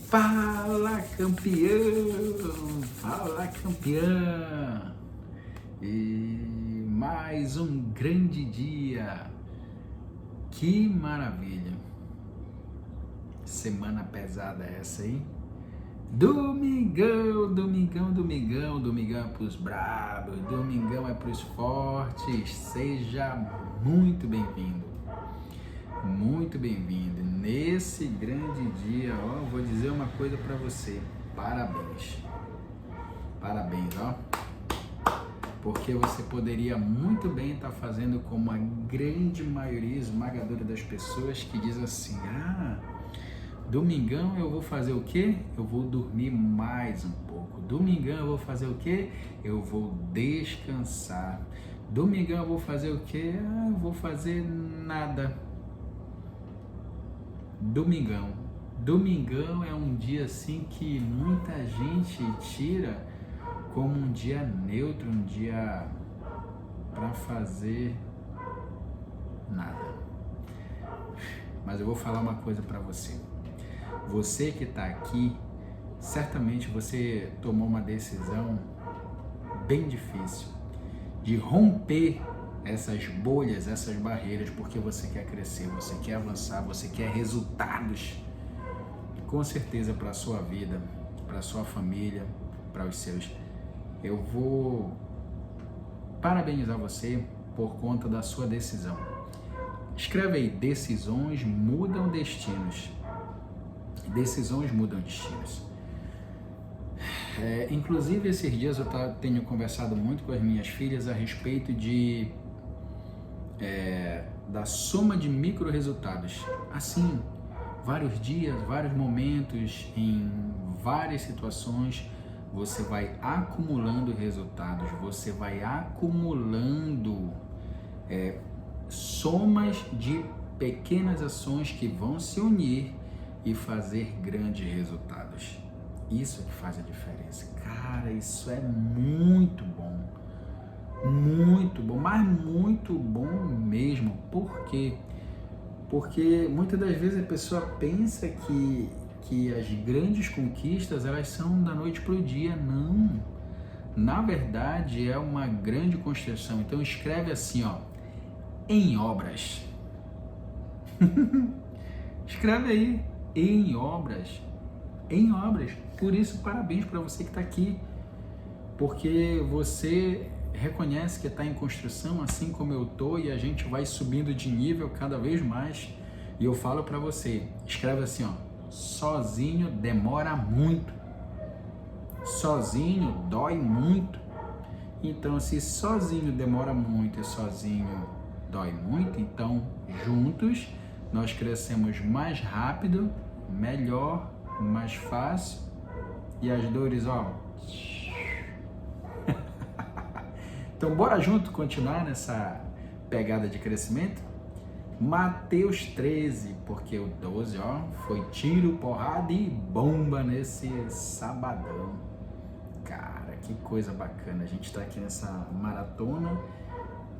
Fala, campeão! Fala, campeã! E mais um grande dia! Que maravilha! Semana pesada essa aí? Domingão, domingão, domingão, domingão é pros bravos, domingão é pros fortes. Seja muito bem-vindo. Muito bem-vindo. Nesse grande dia, ó, vou dizer uma coisa para você. Parabéns. Parabéns, ó. Porque você poderia muito bem estar fazendo como a grande maioria esmagadora das pessoas que diz assim: "Ah, domingão eu vou fazer o quê? Eu vou dormir mais um pouco. Domingão eu vou fazer o quê? Eu vou descansar. Domingão eu vou fazer o quê? Ah, eu vou fazer nada." Domingão. Domingão é um dia assim que muita gente tira como um dia neutro, um dia para fazer nada. Mas eu vou falar uma coisa para você. Você que está aqui, certamente você tomou uma decisão bem difícil de romper essas bolhas, essas barreiras, porque você quer crescer, você quer avançar, você quer resultados, com certeza, para a sua vida, para a sua família, para os seus. Eu vou parabenizar você por conta da sua decisão. Escreve aí: decisões mudam destinos. Decisões mudam destinos. Inclusive, esses dias eu tenho conversado muito com as minhas filhas a respeito da soma de micro resultados. Assim, vários dias, vários momentos, em várias situações, você vai acumulando resultados, você vai acumulando somas de pequenas ações que vão se unir e fazer grandes resultados. Isso é que faz a diferença. Cara, isso é muito bom. Muito bom, mas muito bom mesmo. Por quê? Porque muitas das vezes a pessoa pensa que as grandes conquistas elas são da noite para o dia. Não. Na verdade é uma grande construção. Então escreve assim, ó: em obras. Escreve aí: em obras. Em obras. Por isso, parabéns para você que está aqui. Porque você reconhece que está em construção, assim como eu estou, e a gente vai subindo de nível cada vez mais. E eu falo para você, escreve assim, ó: sozinho demora muito, sozinho dói muito. Então, se sozinho demora muito e sozinho dói muito, então juntos nós crescemos mais rápido, melhor, mais fácil, e as dores, ó. Então, bora junto continuar nessa pegada de crescimento? Mateus 13, porque o 12, ó, foi tiro, porrada e bomba nesse sabadão. Cara, que coisa bacana. A gente tá aqui nessa maratona,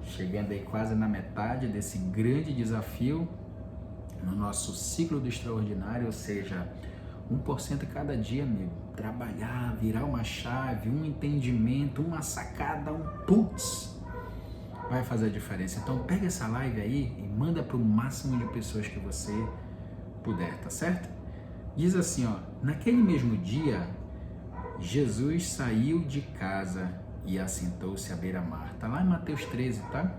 chegando aí quase na metade desse grande desafio no nosso ciclo do extraordinário, ou seja, 1% cada dia, amigo. Trabalhar, virar uma chave, um entendimento, uma sacada, um putz, vai fazer a diferença. Então pega essa live aí e manda para o máximo de pessoas que você puder, tá certo? Diz assim, ó: naquele mesmo dia, Jesus saiu de casa e assentou-se à beira-mar. Tá lá em Mateus 13, tá?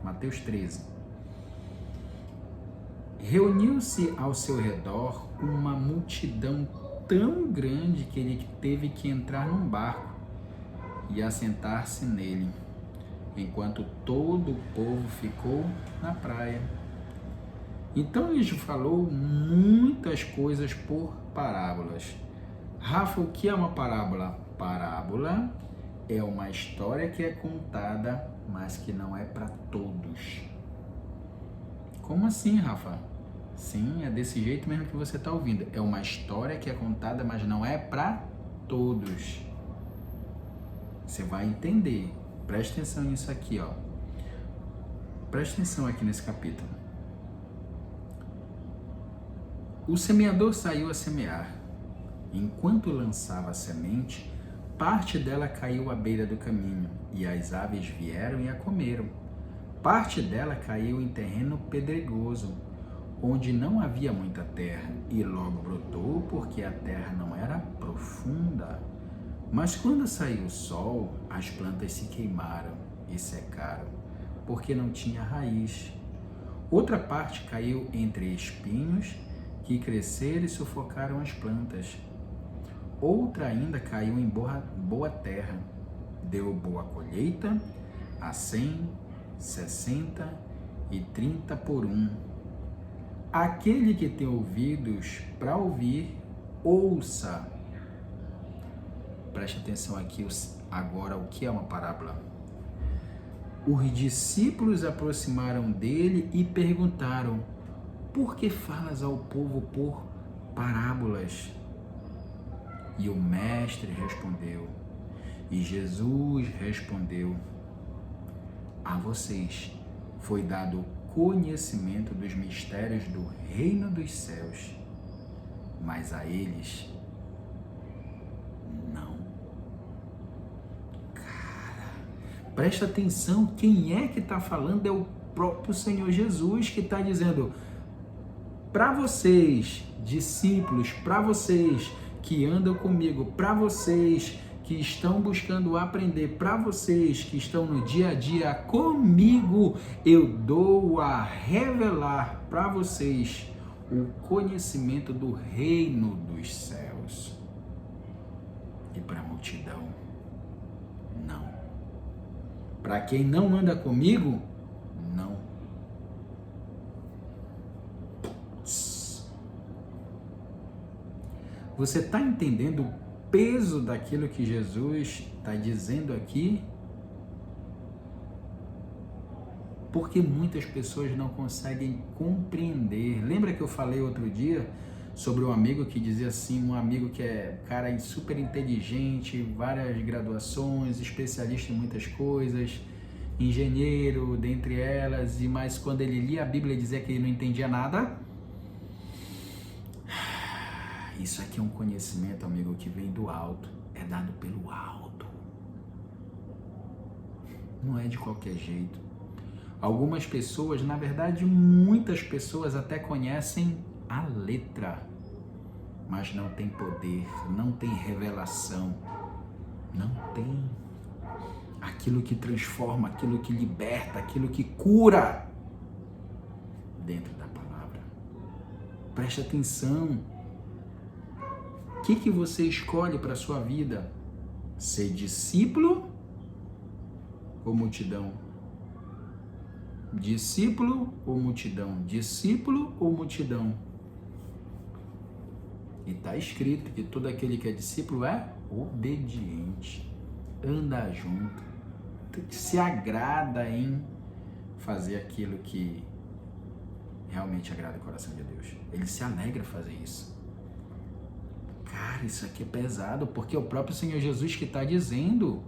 Mateus 13. Reuniu-se ao seu redor uma multidão tão grande que ele teve que entrar num barco e assentar-se nele, enquanto todo o povo ficou na praia. Então ele falou muitas coisas por parábolas. Rafa, o que é uma parábola? Parábola é uma história que é contada, mas que não é para todos. Como assim, Rafa? Sim, é desse jeito mesmo que você está ouvindo. É uma história que é contada, mas não é para todos. Você vai entender. Preste atenção nisso aqui, ó. Preste atenção aqui nesse capítulo. O semeador saiu a semear. Enquanto lançava a semente, parte dela caiu à beira do caminho, e as aves vieram e a comeram. Parte dela caiu em terreno pedregoso, onde não havia muita terra, e logo brotou, porque a terra não era profunda. Mas quando saiu o sol, as plantas se queimaram e secaram, porque não tinha raiz. Outra parte caiu entre espinhos, que cresceram e sufocaram as plantas. Outra ainda caiu em boa terra, deu boa colheita, a 100, 60 e 30 por 1. Aquele que tem ouvidos para ouvir, ouça. Preste atenção aqui agora o que é uma parábola. Os discípulos aproximaram dele e perguntaram: por que falas ao povo por parábolas? E o mestre respondeu, e Jesus respondeu: a vocês foi dado conhecimento dos mistérios do reino dos céus, mas a eles não. Cara, presta atenção, quem é que está falando? É o próprio Senhor Jesus que está dizendo: para vocês, discípulos, para vocês que andam comigo, para vocês que estão buscando aprender, para vocês que estão no dia a dia comigo, eu dou a revelar para vocês o conhecimento do reino dos céus. E para a multidão, não. Para quem não anda comigo, não. Você está entendendo o peso daquilo que Jesus está dizendo aqui? Porque muitas pessoas não conseguem compreender. Lembra que eu falei outro dia sobre um amigo que dizia assim, um amigo que é cara super inteligente, várias graduações, especialista em muitas coisas, engenheiro, dentre elas, mas quando ele lia a Bíblia dizia que ele não entendia nada? Isso aqui é um conhecimento, amigo, que vem do alto, é dado pelo alto. Não é de qualquer jeito. Algumas pessoas, na verdade, muitas pessoas até conhecem a letra, mas não tem poder, não tem revelação, não tem aquilo que transforma, aquilo que liberta, aquilo que cura dentro da palavra. Preste atenção. O que você escolhe para a sua vida? Ser discípulo ou multidão? Discípulo ou multidão? Discípulo ou multidão? E está escrito que todo aquele que é discípulo é obediente, anda junto, se agrada em fazer aquilo que realmente agrada o coração de Deus. Ele se alegra em fazer isso. Cara, isso aqui é pesado, porque é o próprio Senhor Jesus que está dizendo.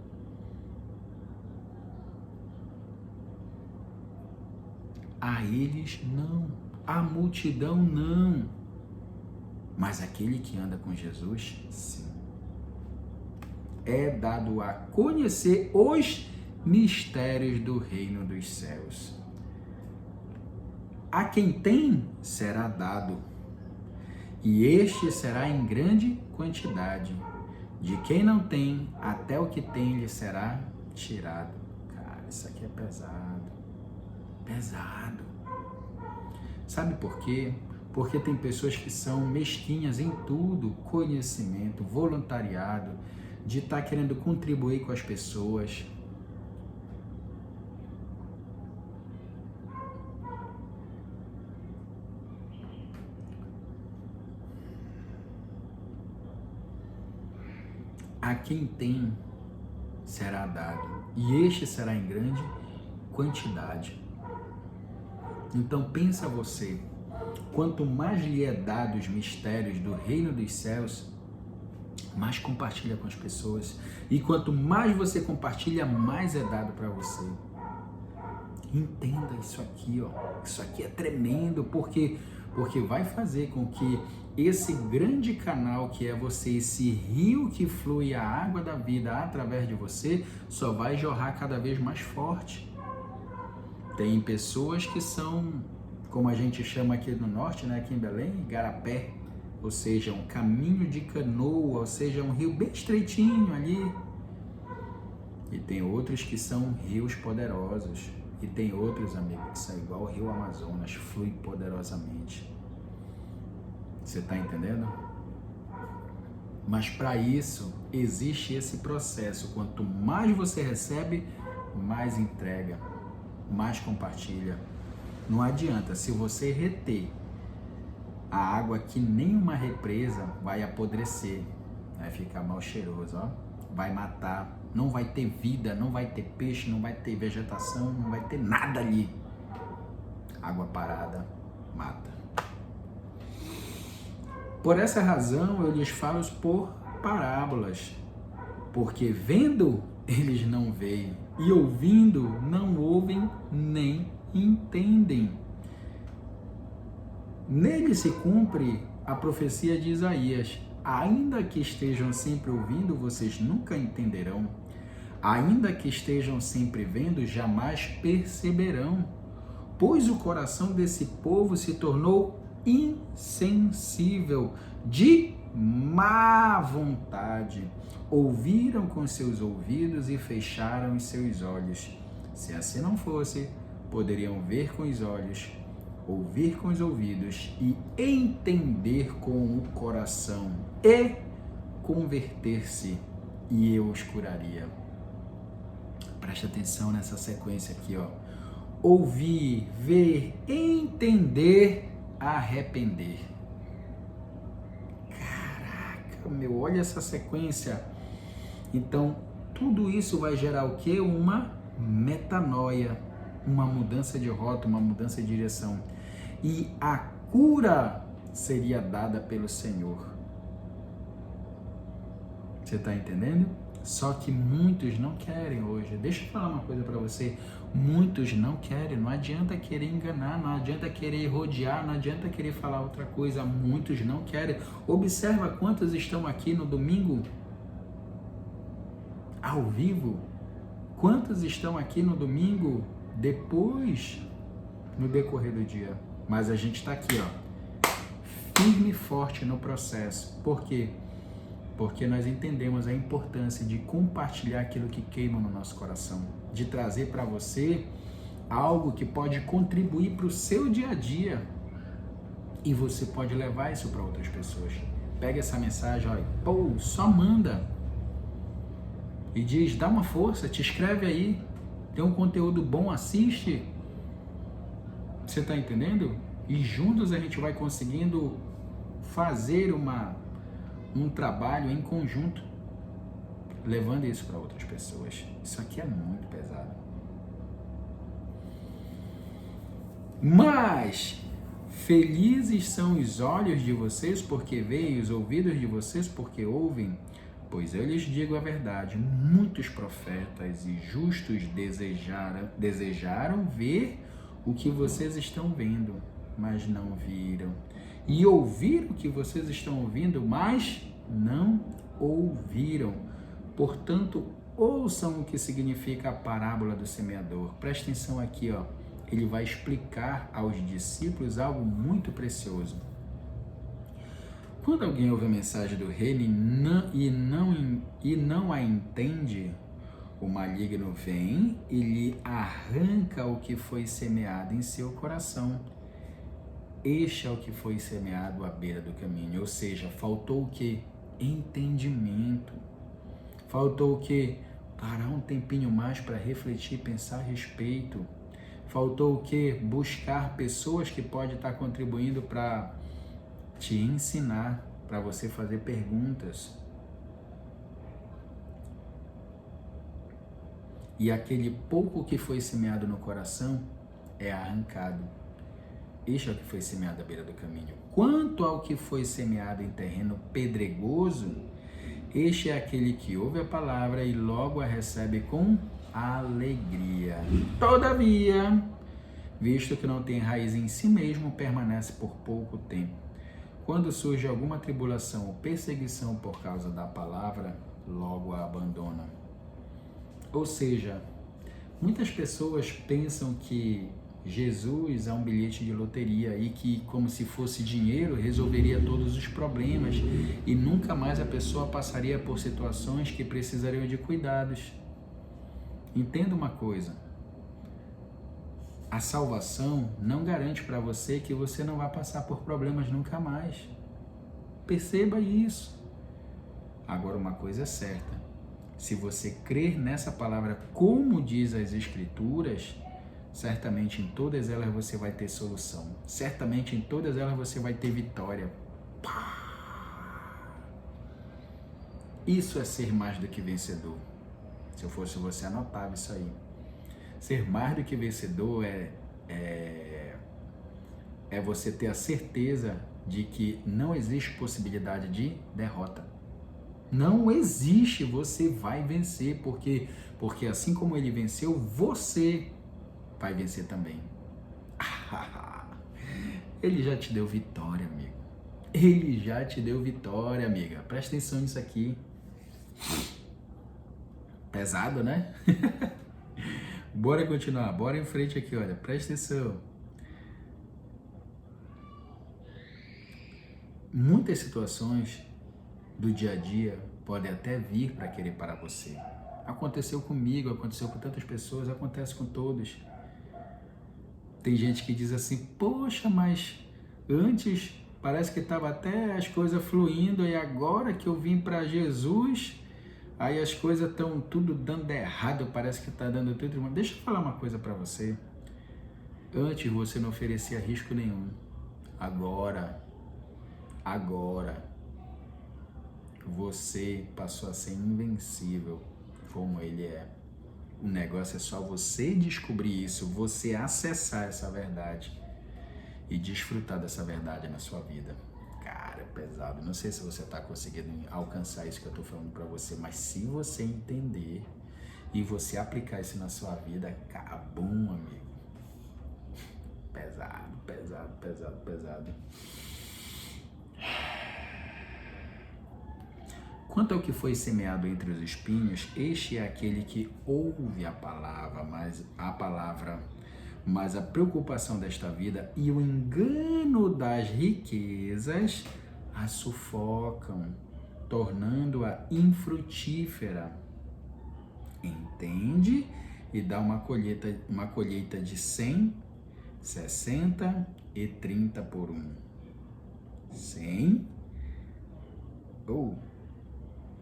A eles não, a multidão não, mas aquele que anda com Jesus, sim. É dado a conhecer os mistérios do reino dos céus. A quem tem, será dado, e este será em grande quantidade. De quem não tem, até o que tem lhe será tirado. Cara, isso aqui é pesado. Pesado. Sabe por quê? Porque tem pessoas que são mesquinhas em tudo, conhecimento, voluntariado, de estar querendo contribuir com as pessoas. A quem tem será dado, e este será em grande quantidade. Então pensa você, quanto mais lhe é dado os mistérios do reino dos céus, mais compartilha com as pessoas. E quanto mais você compartilha, mais é dado para você. Entenda isso aqui, ó. Isso aqui é tremendo, porque porque vai fazer com que esse grande canal que é você, esse rio que flui a água da vida através de você, só vai jorrar cada vez mais forte. Tem pessoas que são, como a gente chama aqui no norte, né, aqui em Belém, igarapé, ou seja, um caminho de canoa, ou seja, um rio bem estreitinho ali. E tem outros que são rios poderosos. E tem outros, amigos, que são igual o rio Amazonas, flui poderosamente. Você está entendendo? Mas para isso, existe esse processo. Quanto mais você recebe, mais entrega, mais compartilha. Não adianta, se você reter a água que nem uma represa, vai apodrecer, vai ficar mal cheiroso, ó. Vai matar, não vai ter vida, não vai ter peixe, não vai ter vegetação, não vai ter nada ali. Água parada mata. Por essa razão eu lhes falo por parábolas, porque vendo eles não veem e ouvindo não ouvem nem entendem. Nele se cumpre a profecia de Isaías: ainda que estejam sempre ouvindo, vocês nunca entenderão. Ainda que estejam sempre vendo, jamais perceberão. Pois o coração desse povo se tornou insensível, de má vontade. Ouviram com seus ouvidos e fecharam os seus olhos. Se assim não fosse, poderiam ver com os olhos, ouvir com os ouvidos e entender com o coração e converter-se, e eu os curaria. Preste atenção nessa sequência aqui, ó. Ouvir, ver, entender, arrepender. Caraca, meu, olha essa sequência. Então, tudo isso vai gerar o quê? Uma metanoia, uma mudança de rota, uma mudança de direção. E a cura seria dada pelo Senhor. Você está entendendo? Só que muitos não querem hoje. Deixa eu falar uma coisa para você. Muitos não querem. Não adianta querer enganar, não adianta querer rodear, não adianta querer falar outra coisa. Muitos não querem. Observa quantos estão aqui no domingo ao vivo. Quantos estão aqui no domingo depois, no decorrer do dia. Mas a gente está aqui, ó, firme e forte no processo. Por quê? Porque nós entendemos a importância de compartilhar aquilo que queima no nosso coração, de trazer para você algo que pode contribuir para o seu dia a dia, e você pode levar isso para outras pessoas. Pega essa mensagem, olha, pô, só manda e diz, dá uma força, te inscreve aí, tem um conteúdo bom, assiste. Você está entendendo? E juntos a gente vai conseguindo fazer um trabalho em conjunto, levando isso para outras pessoas. Isso aqui é muito pesado. Mas felizes são os olhos de vocês porque veem, e os ouvidos de vocês porque ouvem. Pois eu lhes digo a verdade, muitos profetas e justos desejaram ver o que vocês estão vendo, mas não viram. E ouviram o que vocês estão ouvindo, mas não ouviram. Portanto, ouçam o que significa a parábola do semeador. Presta atenção aqui, ó. Ele vai explicar aos discípulos algo muito precioso. Quando alguém ouve a mensagem do reino e não a entende, o maligno vem e lhe arranca o que foi semeado em seu coração. Este é o que foi semeado à beira do caminho. Ou seja, faltou o quê? Entendimento. Faltou o quê? Parar um tempinho mais para refletir, pensar a respeito. Faltou o quê? Buscar pessoas que podem estar contribuindo para te ensinar, para você fazer perguntas. E aquele pouco que foi semeado no coração é arrancado. Este é o que foi semeado à beira do caminho. Quanto ao que foi semeado em terreno pedregoso, este é aquele que ouve a palavra e logo a recebe com alegria. Todavia, visto que não tem raiz em si mesmo, permanece por pouco tempo. Quando surge alguma tribulação ou perseguição por causa da palavra, logo a abandona. Ou seja, muitas pessoas pensam que Jesus é um bilhete de loteria e que, como se fosse dinheiro, resolveria todos os problemas e nunca mais a pessoa passaria por situações que precisariam de cuidados. Entenda uma coisa: a salvação não garante para você que você não vai passar por problemas nunca mais. Perceba isso. Agora, uma coisa é certa: se você crer nessa palavra como diz as Escrituras, certamente em todas elas você vai ter solução. Certamente em todas elas você vai ter vitória. Isso é ser mais do que vencedor. Se eu fosse você, anotava isso aí. Ser mais do que vencedor é você ter a certeza de que não existe possibilidade de derrota. Não existe, você vai vencer, porque assim como ele venceu, você vai vencer também. Ele já te deu vitória, amigo. Ele já te deu vitória, amiga. Presta atenção nisso aqui. Pesado, né? Bora continuar, bora em frente aqui, olha. Presta atenção. Muitas situações do dia a dia podem até vir para querer parar você. Aconteceu comigo, aconteceu com tantas pessoas, acontece com todos. Tem gente que diz assim: poxa, mas antes parece que estava até as coisas fluindo e agora que eu vim para Jesus, aí as coisas estão tudo dando errado, parece que está dando tudo. Deixa eu falar uma coisa para você. Antes você não oferecia risco nenhum. Agora, você passou a ser invencível como ele é. O negócio é só você descobrir isso, você acessar essa verdade e desfrutar dessa verdade na sua vida. Cara, é pesado. Não sei se você está conseguindo alcançar isso que eu estou falando para você, mas se você entender e você aplicar isso na sua vida, acabum, amigo. Pesado, pesado, pesado, pesado. Quanto ao que foi semeado entre os espinhos, este é aquele que ouve a palavra, mas a preocupação desta vida e o engano das riquezas a sufocam, tornando-a infrutífera. Entende? E dá uma colheita de 100, 60 e 30 por 1. 100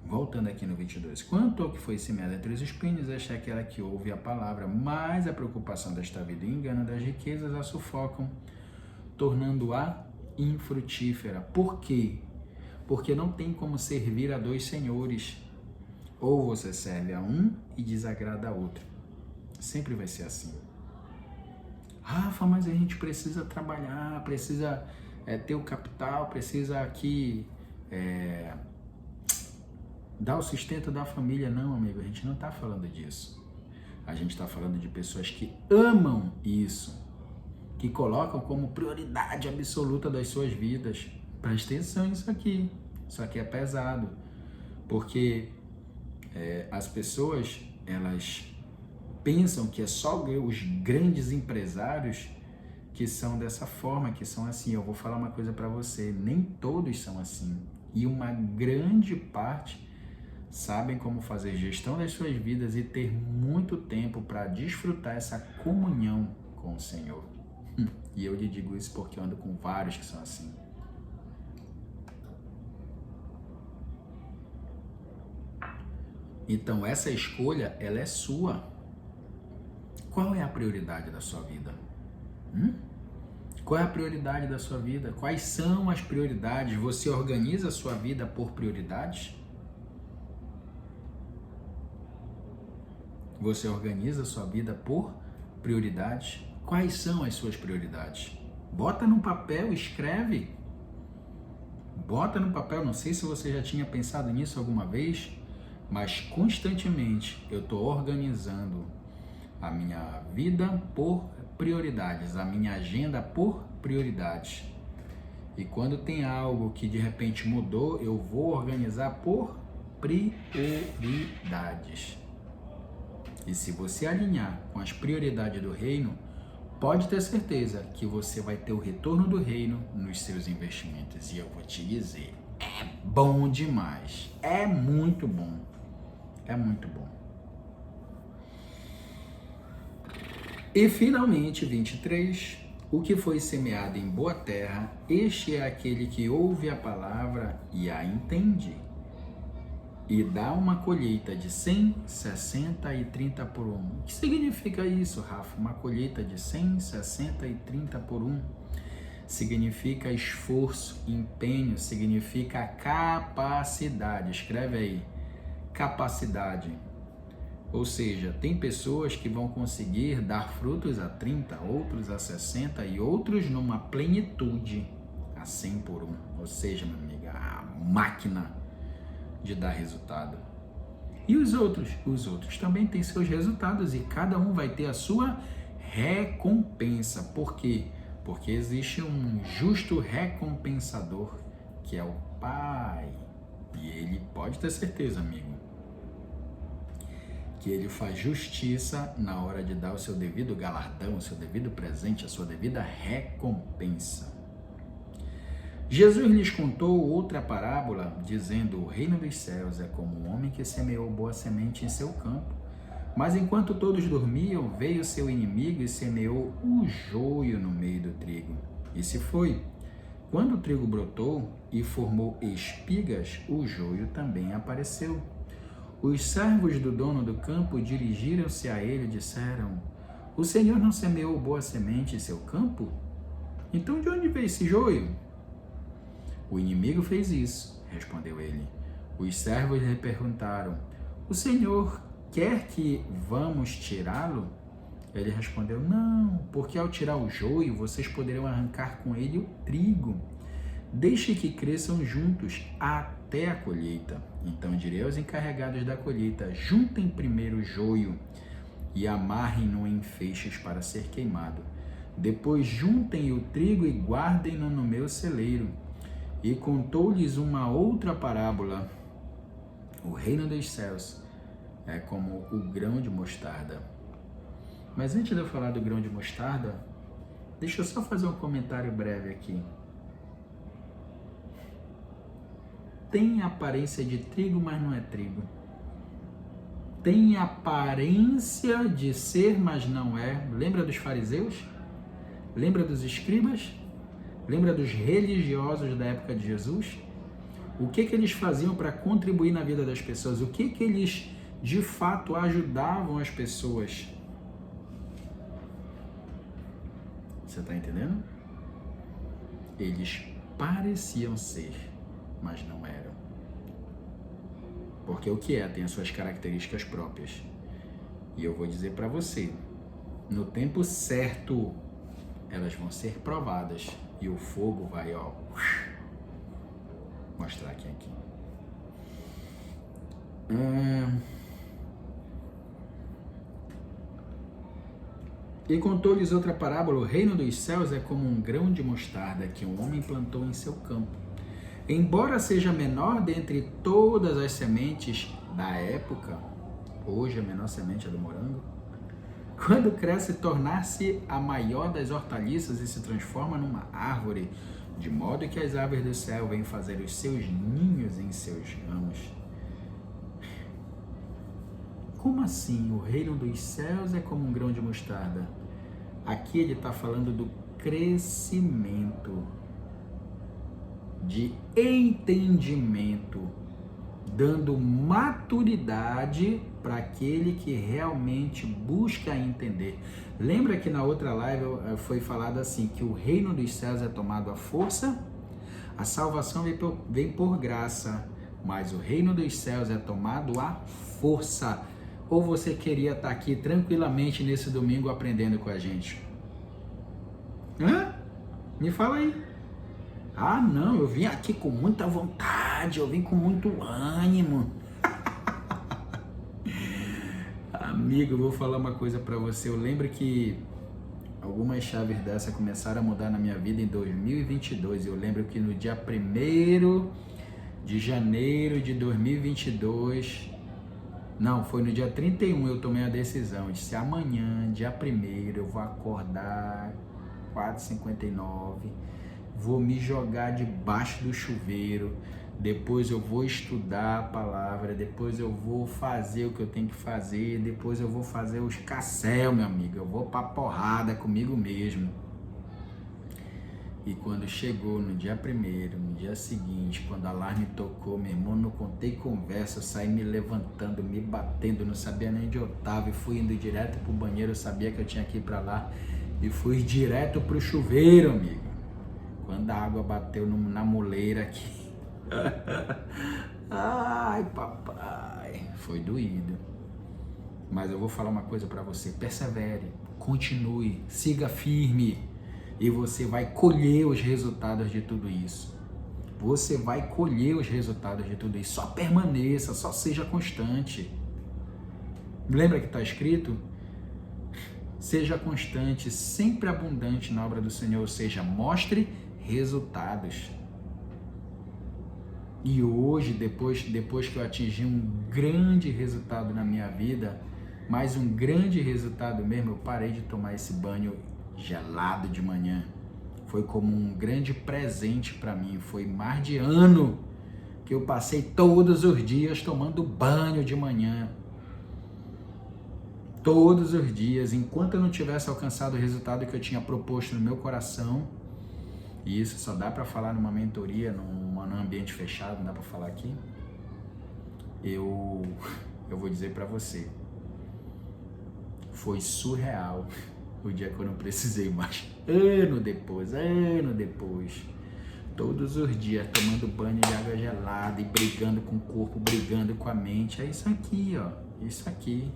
Voltando aqui no 22. Quanto ao que foi semeado entre os espinhos, esta é aquela que ouve a palavra, mas a preocupação desta vida e o engano das riquezas a sufocam, tornando-a infrutífera. Por quê? Porque não tem como servir a dois senhores. Ou você serve a um e desagrada a outro. Sempre vai ser assim. Rafa, mas a gente precisa trabalhar, precisa ter o capital, precisa aqui dar o sustento da família. Não, amigo, a gente não está falando disso. A gente está falando de pessoas que amam isso, que colocam como prioridade absoluta das suas vidas. Presta atenção nisso aqui. Isso aqui é pesado, porque as pessoas, elas pensam que é só os grandes empresários que são dessa forma, que são assim. Eu vou falar uma coisa para você, nem todos são assim. E uma grande parte sabem como fazer gestão das suas vidas e ter muito tempo para desfrutar essa comunhão com o Senhor. E eu lhe digo isso porque eu ando com vários que são assim. Então essa escolha, ela é sua. Qual é a prioridade da sua vida? Qual é a prioridade da sua vida? Quais são as prioridades? Você organiza a sua vida por prioridades? Você organiza a sua vida por prioridades? Quais são as suas prioridades? Bota no papel, escreve. Bota no papel, não sei se você já tinha pensado nisso alguma vez, mas constantemente eu estou organizando a minha vida por prioridades, a minha agenda por prioridades. E quando tem algo que de repente mudou, eu vou organizar por prioridades. E se você alinhar com as prioridades do reino, pode ter certeza que você vai ter o retorno do reino nos seus investimentos. E eu vou te dizer, é bom demais. É muito bom. É muito bom. E finalmente, 23, o que foi semeado em boa terra, este é aquele que ouve a palavra e a entende. E dá uma colheita de 100, 60 e 30 por 1. O que significa isso, Rafa? Uma colheita de 100, 60 e 30 por 1. Significa esforço, empenho, significa capacidade. Escreve aí, capacidade. Ou seja, tem pessoas que vão conseguir dar frutos a 30, outros a 60 e outros numa plenitude a 100 por 1. Ou seja, minha amiga, a máquina de dar resultado. E os outros? Os outros também têm seus resultados e cada um vai ter a sua recompensa. Por quê? Porque existe um justo recompensador, que é o Pai. E ele pode ter certeza, amigo, que ele faz justiça na hora de dar o seu devido galardão, o seu devido presente, a sua devida recompensa. Jesus lhes contou outra parábola, dizendo: o reino dos céus é como um homem que semeou boa semente em seu campo. Mas enquanto todos dormiam, veio seu inimigo e semeou o joio no meio do trigo. E se foi. Quando o trigo brotou e formou espigas, o joio também apareceu. Os servos do dono do campo dirigiram-se a ele e disseram: o Senhor não semeou boa semente em seu campo? Então de onde veio esse joio? O inimigo fez isso, respondeu ele. Os servos lhe perguntaram: o Senhor quer que vamos tirá-lo? Ele respondeu: não, porque ao tirar o joio, vocês poderão arrancar com ele o trigo. Deixe que cresçam juntos até a colheita. Então direi aos encarregados da colheita: juntem primeiro o joio e amarrem-no em feixes para ser queimado. Depois juntem o trigo e guardem-no no meu celeiro. E contou-lhes uma outra parábola. O reino dos céus é como o grão de mostarda. Mas antes de eu falar do grão de mostarda, deixa eu só fazer um comentário breve aqui. Tem aparência de trigo, mas não é trigo. Tem aparência de ser, mas não é. Lembra dos fariseus? Lembra dos escribas? Lembra dos religiosos da época de Jesus? O que eles faziam para contribuir na vida das pessoas? O que eles de fato ajudavam as pessoas? Você está entendendo? Eles pareciam ser, mas não eram. Porque o que é tem as suas características próprias. E eu vou dizer para você, no tempo certo, elas vão ser provadas. E o fogo vai, ó, mostrar aqui. E contou-lhes outra parábola: o reino dos céus é como um grão de mostarda que um homem plantou em seu campo. Embora seja menor dentre todas as sementes da época, hoje a menor semente é do morango, quando cresce, tornar-se a maior das hortaliças e se transforma numa árvore, de modo que as aves do céu vêm fazer os seus ninhos em seus ramos. Como assim? O reino dos céus é como um grão de mostarda. Aqui ele está falando do crescimento, de entendimento, dando maturidade para aquele que realmente busca entender. Lembra que na outra live foi falado assim, que o reino dos céus é tomado à força, a salvação vem por graça, mas o reino dos céus é tomado à força. Ou você queria estar aqui tranquilamente nesse domingo aprendendo com a gente? Hã? Me fala aí. Ah, não, eu vim aqui com muita vontade, eu vim com muito ânimo. Amigo, eu vou falar uma coisa para você. Eu lembro que Algumas chaves dessa começaram a mudar na minha vida em 2022. Eu lembro que no dia 1º de janeiro de 2022, não, foi no dia 31 eu tomei a decisão. Eu disse, amanhã, dia 1º, eu vou acordar 4h59, vou me jogar debaixo do chuveiro, depois eu vou estudar a palavra, depois eu vou fazer o que eu tenho que fazer, depois eu vou fazer os cassel, meu amigo, eu vou pra porrada comigo mesmo. E quando chegou no dia 1º, no dia seguinte, quando o alarme tocou, meu irmão, não contei conversa, eu saí me levantando, me batendo, não sabia nem onde eu tava, e fui indo direto pro banheiro, eu sabia que eu tinha que ir pra lá, e fui direto pro chuveiro, amigo. Quando a água bateu na moleira aqui, ai, papai, foi doído. Mas eu vou falar uma coisa pra você, persevere, continue, siga firme, e você vai colher os resultados de tudo isso. Você vai colher os resultados de tudo isso. Só permaneça, só seja constante. Lembra que está escrito? Seja constante, sempre abundante na obra do Senhor, ou seja, mostre resultados. E hoje, depois que eu atingi um grande resultado na minha vida, mais um grande resultado mesmo, eu parei de tomar esse banho gelado de manhã. Foi como um grande presente para mim. Foi mais de ano que eu passei todos os dias tomando banho de manhã. Todos os dias, enquanto eu não tivesse alcançado o resultado que eu tinha proposto no meu coração. E isso só dá para falar numa mentoria, num ambiente fechado, não dá para falar aqui. Eu vou dizer para você, foi surreal o dia que eu não precisei mais. Ano depois, todos os dias tomando banho de água gelada e brigando com o corpo, brigando com a mente. É isso aqui, ó, isso aqui.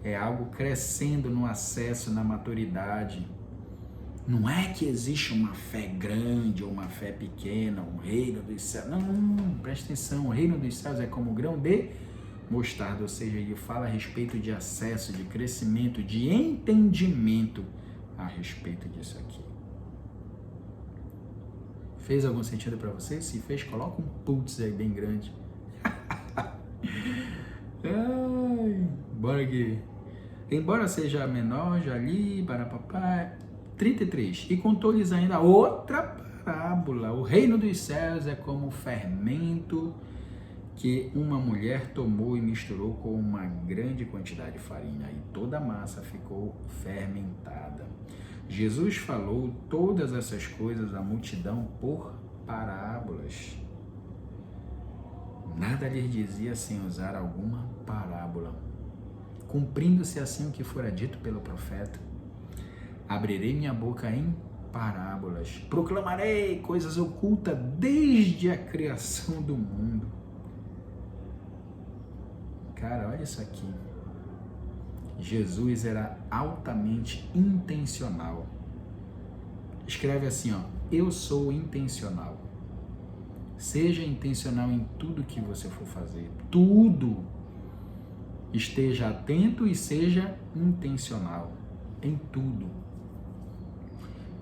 É algo crescendo no acesso, na maturidade. Não é que existe uma fé grande ou uma fé pequena, um reino dos céus. Não, presta atenção, o reino dos céus é como um grão de mostarda, ou seja, ele fala a respeito de acesso, de crescimento, de entendimento a respeito disso aqui. Fez algum sentido para você? Se fez, coloca um putz aí bem grande. Ai, bora aqui. Embora seja menor, já li, para papai. 33. E contou-lhes ainda outra parábola. O reino dos céus é como fermento que uma mulher tomou e misturou com uma grande quantidade de farinha, e toda a massa ficou fermentada. Jesus falou todas essas coisas à multidão por parábolas. Nada lhes dizia sem usar alguma parábola, cumprindo-se assim o que fora dito pelo profeta. Abrirei minha boca em parábolas, proclamarei coisas ocultas desde a criação do mundo. Cara, olha isso aqui. Jesus era altamente intencional. Escreve assim, ó, eu sou intencional. Seja intencional em tudo que você for fazer. Tudo. Esteja atento e seja intencional em tudo.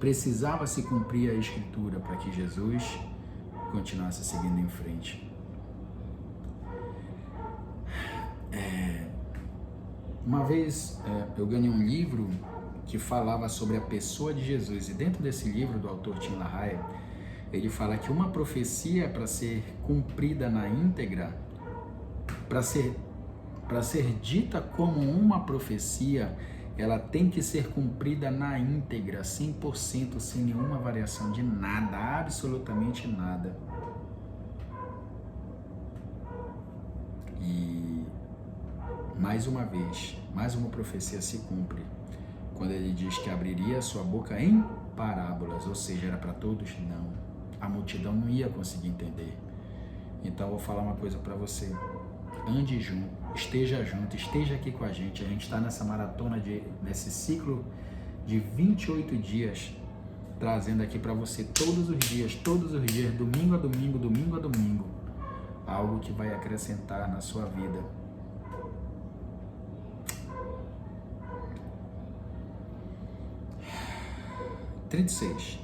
Precisava se cumprir a Escritura para que Jesus continuasse seguindo em frente. Uma vez eu ganhei um livro que falava sobre a pessoa de Jesus, e dentro desse livro do autor Tim LaHaye, ele fala que uma profecia, para ser cumprida na íntegra, para ser dita como uma profecia, ela tem que ser cumprida na íntegra, 100%, sem nenhuma variação de nada, absolutamente nada. E mais uma vez, mais uma profecia se cumpre quando ele diz que abriria a sua boca em parábolas, ou seja, era para todos? Não. A multidão não ia conseguir entender. Então eu vou falar uma coisa para você. Ande junto, esteja aqui com a gente. A gente está nessa maratona, nesse ciclo de 28 dias, trazendo aqui para você todos os dias, domingo a domingo, algo que vai acrescentar na sua vida. 36.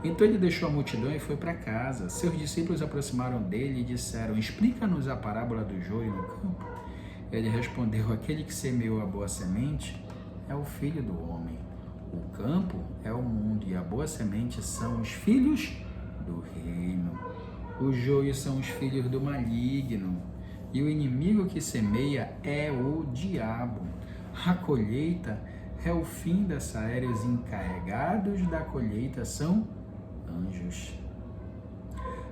Então ele deixou a multidão e foi para casa. Seus discípulos aproximaram dele e disseram: explica-nos a parábola do joio no campo. Ele respondeu: aquele que semeou a boa semente é o Filho do Homem. O campo é o mundo e a boa semente são os filhos do reino. Os joios são os filhos do maligno. E o inimigo que semeia é o diabo. A colheita é o fim dessa era. Os encarregados da colheita são anjos.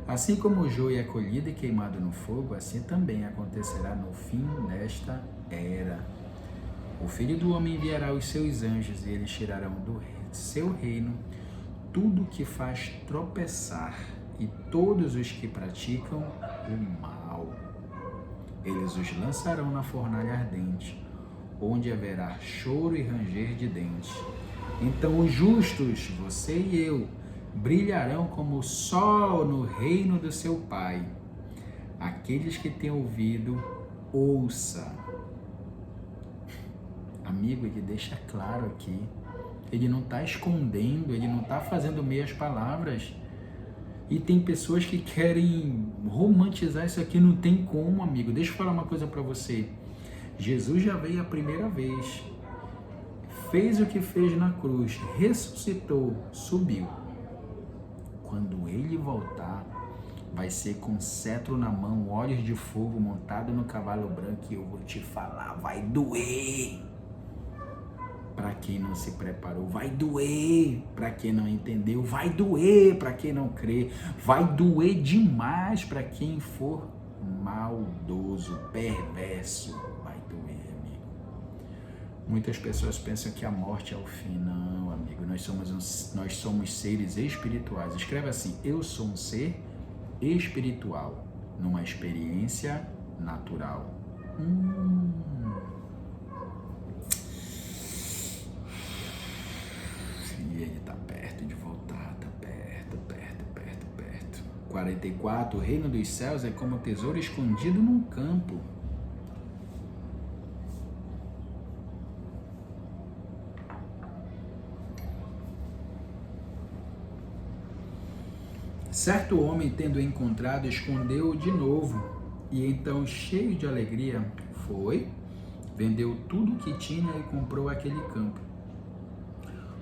Assim como o joio é colhido e queimado no fogo, assim também acontecerá no fim desta era. O Filho do Homem enviará os seus anjos e eles tirarão do seu reino tudo que faz tropeçar e todos os que praticam o mal. Eles os lançarão na fornalha ardente, onde haverá choro e ranger de dentes. Então os justos, você e eu, brilharão como o sol no reino do seu Pai. Aqueles que têm ouvido, ouça. Amigo, ele deixa claro aqui. Ele não está escondendo, ele não está fazendo meias palavras. E tem pessoas que querem romantizar isso aqui, não tem como, amigo. Deixa eu falar uma coisa para você. Jesus já veio a primeira vez, fez o que fez na cruz, ressuscitou, subiu. Quando ele voltar, vai ser com cetro na mão, olhos de fogo, montado no cavalo branco, e eu vou te falar, vai doer. Para quem não se preparou, vai doer. Para quem não entendeu, vai doer. Para quem não crê, vai doer demais. Para quem for maldoso, perverso, vai doer, amigo. Muitas pessoas pensam que a morte é o fim. Não, amigo, nós somos seres espirituais. Escreve assim: eu sou um ser espiritual numa experiência natural. E ele está perto de voltar, está perto. 44. O reino dos céus é como um tesouro escondido num campo. Certo homem, tendo encontrado, escondeu-o de novo, e então, cheio de alegria, foi, vendeu tudo o que tinha e comprou aquele campo.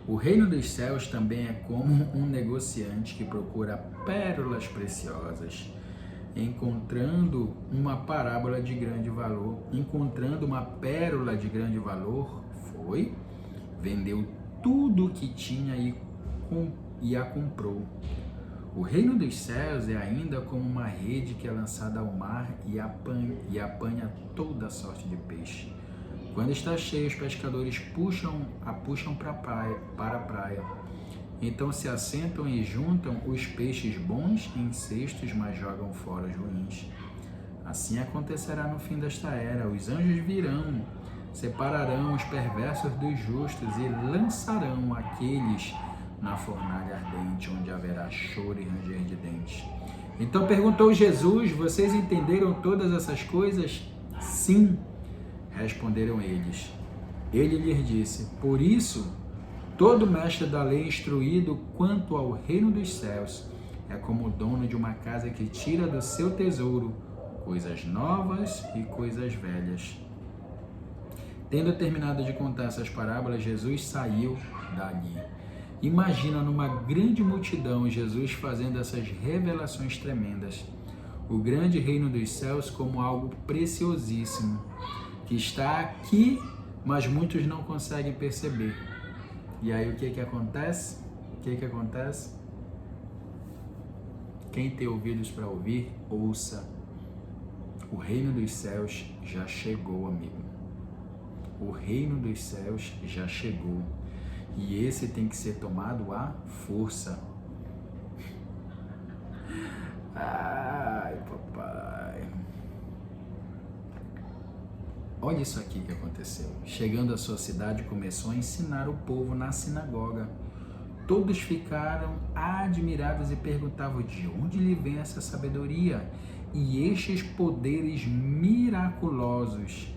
O reino dos céus também é como um negociante que procura pérolas preciosas, encontrando uma pérola de grande valor, foi, vendeu tudo o que tinha e a comprou. O reino dos céus é ainda como uma rede que é lançada ao mar e apanha toda sorte de peixe. Quando está cheio, os pescadores a puxam para a praia. Então se assentam e juntam os peixes bons em cestos, mas jogam fora os ruins. Assim acontecerá no fim desta era. Os anjos virão, separarão os perversos dos justos e lançarão aqueles na fornalha ardente, onde haverá choro e ranger de dentes. Então perguntou Jesus: vocês entenderam todas essas coisas? Sim, responderam eles. Ele lhes disse: por isso, todo mestre da lei instruído quanto ao reino dos céus é como o dono de uma casa que tira do seu tesouro coisas novas e coisas velhas. Tendo terminado de contar essas parábolas, Jesus saiu dali. Imagina numa grande multidão Jesus fazendo essas revelações tremendas. O grande reino dos céus como algo preciosíssimo, que está aqui, mas muitos não conseguem perceber. E aí o que acontece? Quem tem ouvidos para ouvir, ouça. O reino dos céus já chegou, amigo. O reino dos céus já chegou. E esse tem que ser tomado à força. Ai, papai. Olha isso aqui que aconteceu. Chegando à sua cidade, começou a ensinar o povo na sinagoga. Todos ficaram admirados e perguntavam: de onde lhe vem essa sabedoria e estes poderes miraculosos?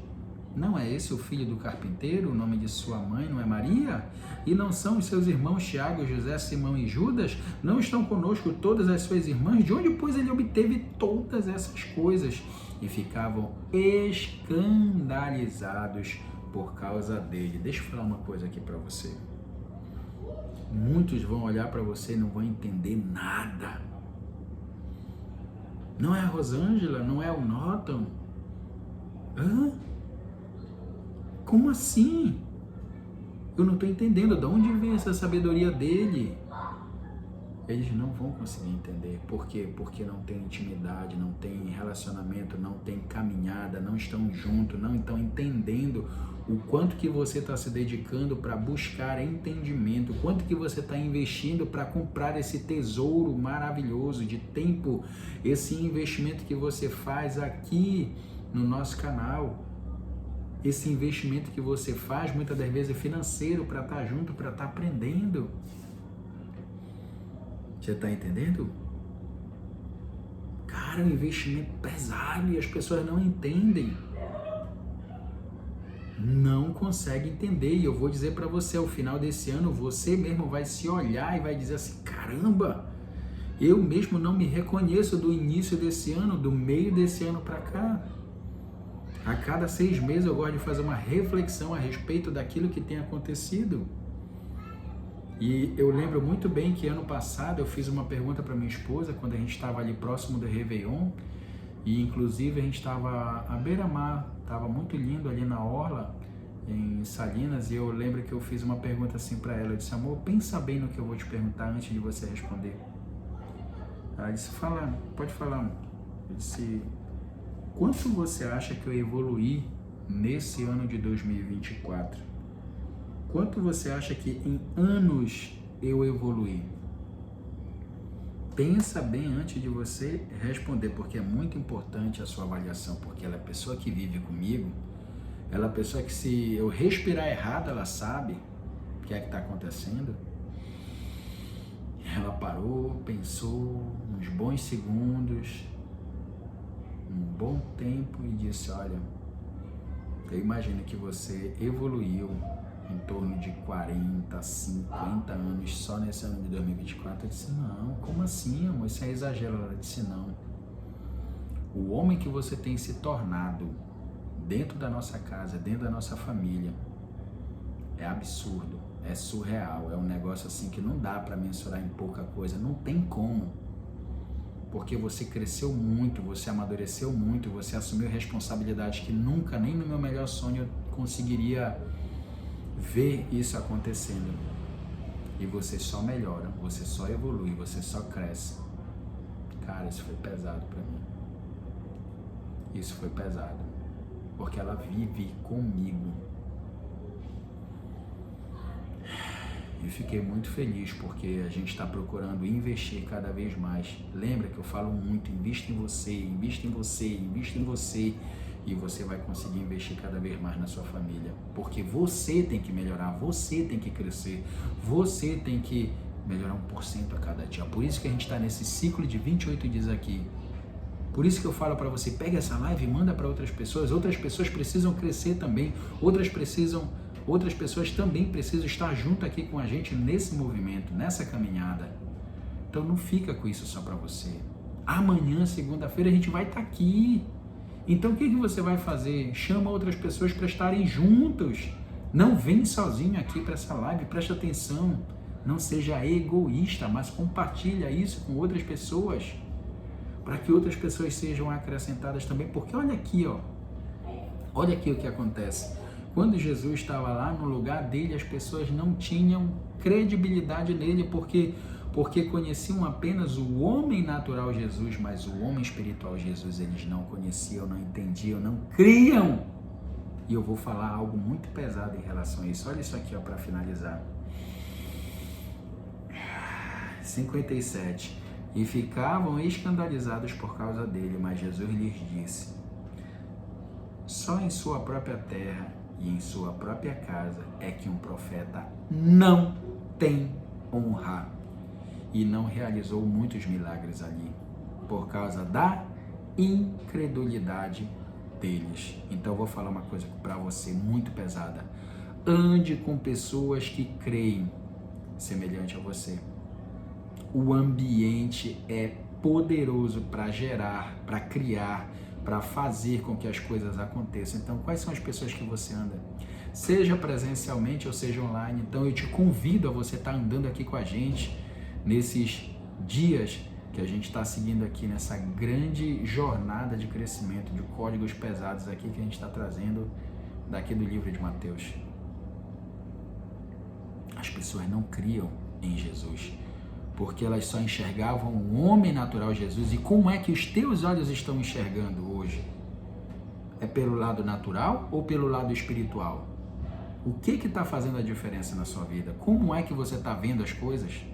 Não é esse o filho do carpinteiro? O nome de sua mãe não é Maria? E não são os seus irmãos Tiago, José, Simão e Judas? Não estão conosco todas as suas irmãs? De onde, pois, ele obteve todas essas coisas? E ficavam escandalizados por causa dele. Deixa eu falar uma coisa aqui para você. Muitos vão olhar para você e não vão entender nada. Não é a Rosângela? Não é o Norton? Hã? Como assim? Eu não estou entendendo. De onde vem essa sabedoria dele? Eles não vão conseguir entender. Por quê? Porque não tem intimidade, não tem relacionamento, não tem caminhada, não estão juntos, não estão entendendo o quanto que você está se dedicando para buscar entendimento, o quanto que você está investindo para comprar esse tesouro maravilhoso de tempo, esse investimento que você faz aqui no nosso canal, esse investimento que você faz muitas das vezes é financeiro para estar junto, para estar aprendendo. Você está entendendo? Cara, é um investimento pesado e as pessoas não entendem. Não consegue entender. E eu vou dizer para você, ao final desse ano, você mesmo vai se olhar e vai dizer assim, caramba, eu mesmo não me reconheço do início desse ano, do meio desse ano para cá. A cada 6 meses eu gosto de fazer uma reflexão a respeito daquilo que tem acontecido. E eu lembro muito bem que ano passado eu fiz uma pergunta para minha esposa, quando a gente estava ali próximo do Réveillon, e inclusive a gente estava à beira-mar, estava muito lindo ali na orla, em Salinas, e eu lembro que eu fiz uma pergunta assim para ela, eu disse, amor, pensa bem no que eu vou te perguntar antes de você responder. Ela disse, fala, pode falar. Eu disse, quanto você acha que eu evoluí nesse ano de 2024? Quanto você acha que em anos eu evoluí? Pensa bem antes de você responder, porque é muito importante a sua avaliação, porque ela é a pessoa que vive comigo, ela é a pessoa que se eu respirar errado, ela sabe o que é que está acontecendo. Ela parou, pensou uns bons segundos, um bom tempo e disse, olha, eu imagino que você evoluiu em torno de 40, 50 anos só nesse ano de 2024. Eu disse, não, como assim, amor? Isso é exagero. Ela disse, não. O homem que você tem se tornado dentro da nossa casa, dentro da nossa família, é absurdo, é surreal, é um negócio assim que não dá para mensurar em pouca coisa, não tem como. Porque você cresceu muito, você amadureceu muito, você assumiu responsabilidades que nunca, nem no meu melhor sonho, eu conseguiria ver isso acontecendo. E você só melhora, você só evolui, você só cresce. Cara, isso foi pesado pra mim. Isso foi pesado. Porque ela vive comigo. E fiquei muito feliz porque a gente está procurando investir cada vez mais. Lembra que eu falo muito, invista em você, invista em você, invista em você. E você vai conseguir investir cada vez mais na sua família. Porque você tem que melhorar, você tem que crescer, você tem que melhorar 1% a cada dia. Por isso que a gente está nesse ciclo de 28 dias aqui. Por isso que eu falo para você, pega essa live e manda para outras pessoas precisam crescer também, outras pessoas também precisam estar junto aqui com a gente nesse movimento, nessa caminhada. Então não fica com isso só para você. Amanhã, segunda-feira, a gente vai estar aqui. Então o que você vai fazer? Chama outras pessoas para estarem juntos. Não vem sozinho aqui para essa live, presta atenção. Não seja egoísta, mas compartilha isso com outras pessoas, para que outras pessoas sejam acrescentadas também. Porque olha aqui, ó. Olha aqui o que acontece. Quando Jesus estava lá no lugar dele, as pessoas não tinham credibilidade nele, porque conheciam apenas o homem natural Jesus, mas o homem espiritual Jesus eles não conheciam, não entendiam, não criam. E eu vou falar algo muito pesado em relação a isso. Olha isso aqui, para finalizar. 57. E ficavam escandalizados por causa dele, mas Jesus lhes disse, só em sua própria terra e em sua própria casa é que um profeta não tem honra. E não realizou muitos milagres ali, por causa da incredulidade deles. Então eu vou falar uma coisa para você muito pesada. Ande com pessoas que creem semelhante a você. O ambiente é poderoso para gerar, para criar, para fazer com que as coisas aconteçam. Então, quais são as pessoas que você anda? Seja presencialmente ou seja online. Então, eu te convido a você estar andando aqui com a gente nesses dias que a gente está seguindo aqui nessa grande jornada de crescimento, de códigos pesados aqui que a gente está trazendo daqui do livro de Mateus. As pessoas não criam em Jesus, porque elas só enxergavam o homem natural Jesus. E como é que os teus olhos estão enxergando hoje? É pelo lado natural ou pelo lado espiritual? O que está fazendo a diferença na sua vida? Como é que você está vendo as coisas?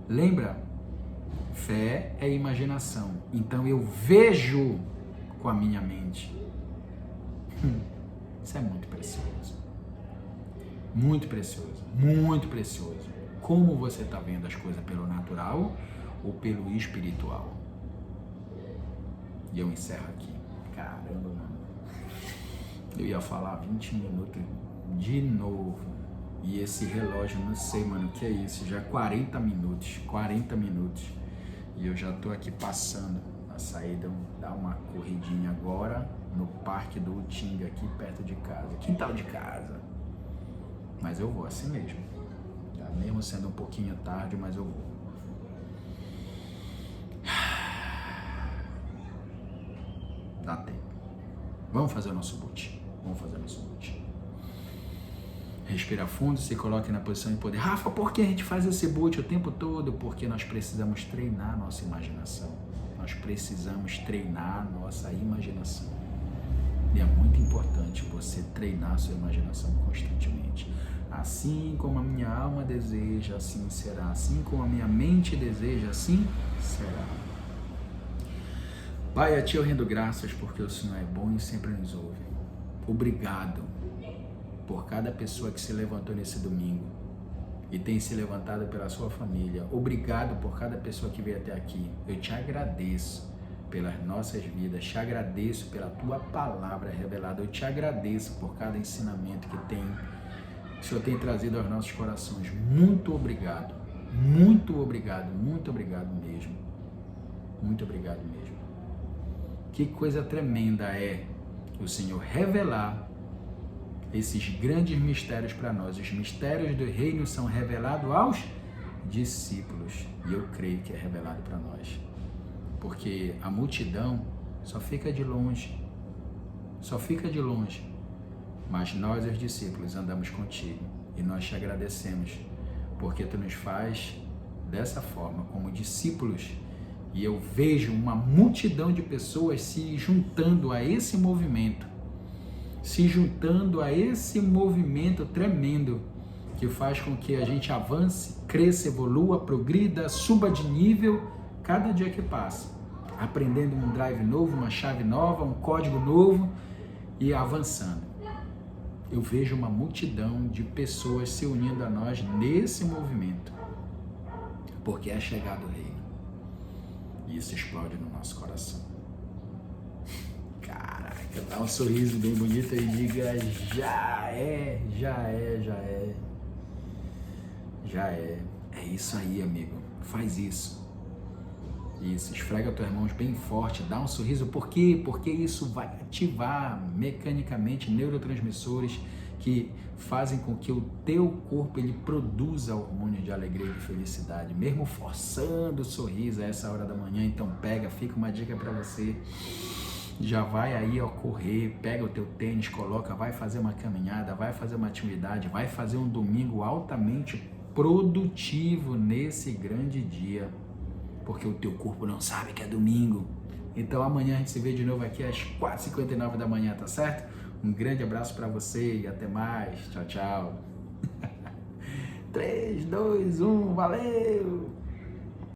Lembra? Fé é imaginação. Então eu vejo com a minha mente. Isso é muito precioso. Muito precioso. Muito precioso. Como você está vendo as coisas pelo natural ou pelo espiritual? E eu encerro aqui. Caramba, mano. Eu ia falar 20 minutos de novo. E esse relógio, não sei, mano, o que é isso? Já 40 minutos. 40 minutos. E eu já tô aqui passando a saída, dar uma corridinha agora no Parque do Utinga, aqui perto de casa. Quintal de casa. Mas eu vou assim mesmo. Mesmo sendo um pouquinho tarde, mas eu vou. Dá tempo. Vamos fazer o nosso boot. Vamos fazer o nosso boot. Respira fundo, se coloque na posição de poder. Rafa, por que a gente faz esse boot o tempo todo? Porque nós precisamos treinar a nossa imaginação. Nós precisamos treinar a nossa imaginação. E é muito importante você treinar a sua imaginação constantemente. Assim como a minha alma deseja, assim será. Assim como a minha mente deseja, assim será. Pai, a Ti eu rendo graças porque o Senhor é bom e sempre nos ouve. Obrigado por cada pessoa que se levantou nesse domingo e tem se levantado pela sua família. Obrigado por cada pessoa que veio até aqui. Eu te agradeço pelas nossas vidas, te agradeço pela Tua palavra revelada, eu te agradeço por cada ensinamento que o Senhor tem trazido aos nossos corações. Muito obrigado, muito obrigado, muito obrigado mesmo. Muito obrigado mesmo. Que coisa tremenda é o Senhor revelar esses grandes mistérios para nós. Os mistérios do reino são revelados aos discípulos. E eu creio que é revelado para nós. Porque a multidão só fica de longe. Só fica de longe. Mas nós, os discípulos, andamos contigo. E nós te agradecemos. Porque tu nos faz dessa forma, como discípulos. E eu vejo uma multidão de pessoas se juntando a esse movimento. Se juntando a esse movimento tremendo que faz com que a gente avance, cresça, evolua, progrida, suba de nível cada dia que passa. Aprendendo um drive novo, uma chave nova, um código novo e avançando. Eu vejo uma multidão de pessoas se unindo a nós nesse movimento. Porque é chegado o reino. E isso explode no nosso coração. Caraca, dá um sorriso bem bonito e diga: já é, já é, já é. Já é. É isso aí, amigo. Faz isso. Isso, esfrega teus irmãos bem forte, dá um sorriso. Por quê? Porque isso vai ativar mecanicamente neurotransmissores que fazem com que o teu corpo ele produza hormônios de alegria e de felicidade, mesmo forçando o sorriso a essa hora da manhã. Então pega, fica uma dica para você. Já vai aí ó, correr, pega o teu tênis, coloca, vai fazer uma caminhada, vai fazer uma atividade, vai fazer um domingo altamente produtivo nesse grande dia. Porque o teu corpo não sabe que é domingo. Então amanhã a gente se vê de novo aqui às 4h59 da manhã, tá certo? Um grande abraço para você e até mais. Tchau, tchau. 3, 2, 1, valeu!